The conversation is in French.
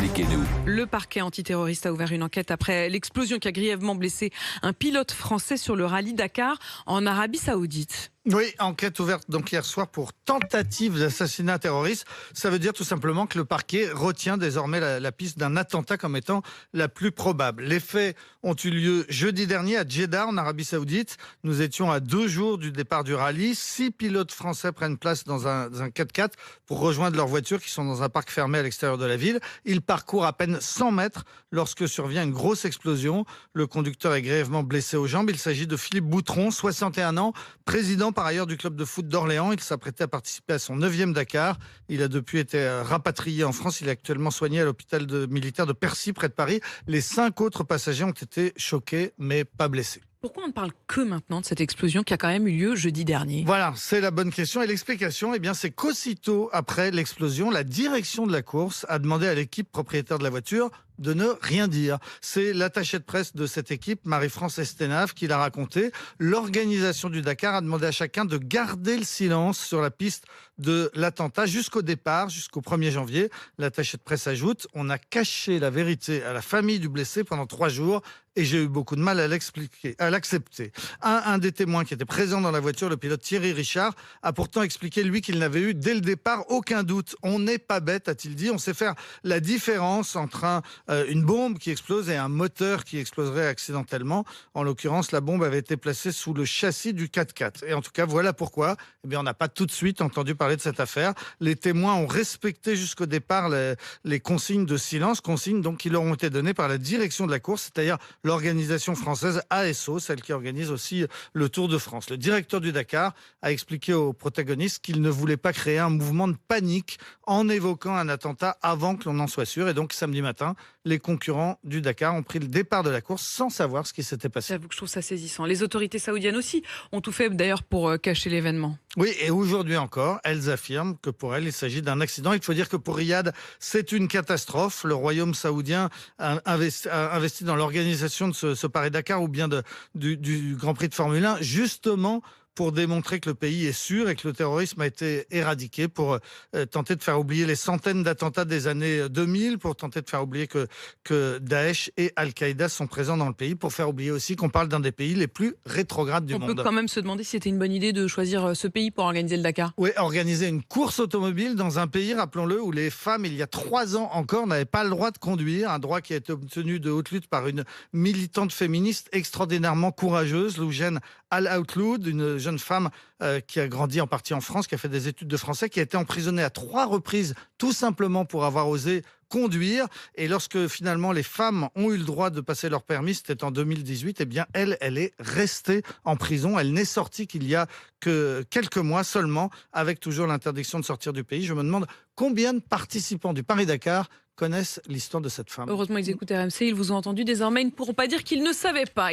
Expliquez-nous. Le parquet antiterroriste a ouvert une enquête après l'explosion qui a grièvement blessé un pilote français sur le rallye Dakar en Arabie Saoudite. Oui, enquête ouverte donc hier soir pour tentative d'assassinat terroriste. Ça veut dire tout simplement que le parquet retient désormais la piste d'un attentat comme étant la plus probable. Les faits ont eu lieu jeudi dernier à Jeddah en Arabie Saoudite. Nous étions à 2 jours du départ du rallye. 6 pilotes français prennent place dans un 4x4 pour rejoindre leurs voitures qui sont dans un parc fermé à l'extérieur de la ville. Ils parcourent à peine 100 mètres lorsque survient une grosse explosion. Le conducteur est grièvement blessé aux jambes. Il s'agit de Philippe Boutron, 61 ans, président par ailleurs du club de foot d'Orléans. Il s'apprêtait à participer à son 9e Dakar. Il a depuis été rapatrié en France. Il est actuellement soigné à l'hôpital militaire de Percy, près de Paris. Les 5 autres passagers ont été choqués, mais pas blessés. Pourquoi on ne parle que maintenant de cette explosion qui a quand même eu lieu jeudi dernier? Voilà, c'est la bonne question. Et l'explication, c'est qu'aussitôt après l'explosion, la direction de la course a demandé à l'équipe propriétaire de la voiture de ne rien dire. C'est l'attachée de presse de cette équipe, Marie-France Estenave, qui l'a raconté. L'organisation du Dakar a demandé à chacun de garder le silence sur la piste de l'attentat jusqu'au départ, jusqu'au 1er janvier. L'attachée de presse ajoute: on a caché la vérité à la famille du blessé pendant 3 jours et j'ai eu beaucoup de mal à l'accepter. Un des témoins qui était présent dans la voiture, le pilote Thierry Richard, a pourtant expliqué, lui, qu'il n'avait eu dès le départ aucun doute. On n'est pas bête, a-t-il dit. On sait faire la différence entre une bombe qui explose et un moteur qui exploserait accidentellement. En l'occurrence, la bombe avait été placée sous le châssis du 4x4. Et en tout cas, voilà pourquoi on n'a pas tout de suite entendu parler de cette affaire. Les témoins ont respecté jusqu'au départ les consignes de silence, consignes donc qui leur ont été données par la direction de la course, c'est-à-dire l'organisation française ASO, celle qui organise aussi le Tour de France. Le directeur du Dakar a expliqué aux protagonistes qu'il ne voulait pas créer un mouvement de panique en évoquant un attentat avant que l'on en soit sûr. Et donc, samedi matin, les concurrents du Dakar ont pris le départ de la course sans savoir ce qui s'était passé. J'avoue que je trouve ça saisissant. Les autorités saoudiennes aussi ont tout fait d'ailleurs pour cacher l'événement. Oui, et aujourd'hui encore, elles affirment que pour elles, il s'agit d'un accident. Il faut dire que pour Riyad, c'est une catastrophe. Le royaume saoudien a investi dans l'organisation de ce Paris-Dakar ou bien du Grand Prix de Formule 1, justement pour démontrer que le pays est sûr et que le terrorisme a été éradiqué, pour tenter de faire oublier les centaines d'attentats des années 2000, pour tenter de faire oublier que Daesh et Al-Qaïda sont présents dans le pays, pour faire oublier aussi qu'on parle d'un des pays les plus rétrogrades du monde. On peut quand même se demander si c'était une bonne idée de choisir ce pays pour organiser le Dakar. Oui, organiser une course automobile dans un pays, rappelons-le, où les femmes, il y a 3 ans encore, n'avaient pas le droit de conduire, un droit qui a été obtenu de haute lutte par une militante féministe extraordinairement courageuse, Loujaine Al-Outloud, une jeune femme qui a grandi en partie en France, qui a fait des études de français, qui a été emprisonnée à 3 reprises tout simplement pour avoir osé conduire. Et lorsque finalement les femmes ont eu le droit de passer leur permis, c'était en 2018, elle est restée en prison. Elle n'est sortie qu'il y a que quelques mois seulement, avec toujours l'interdiction de sortir du pays. Je me demande combien de participants du Paris-Dakar connaissent l'histoire de cette femme. Heureusement, ils écoutent RMC, ils vous ont entendu. Désormais, ils ne pourront pas dire qu'ils ne savaient pas.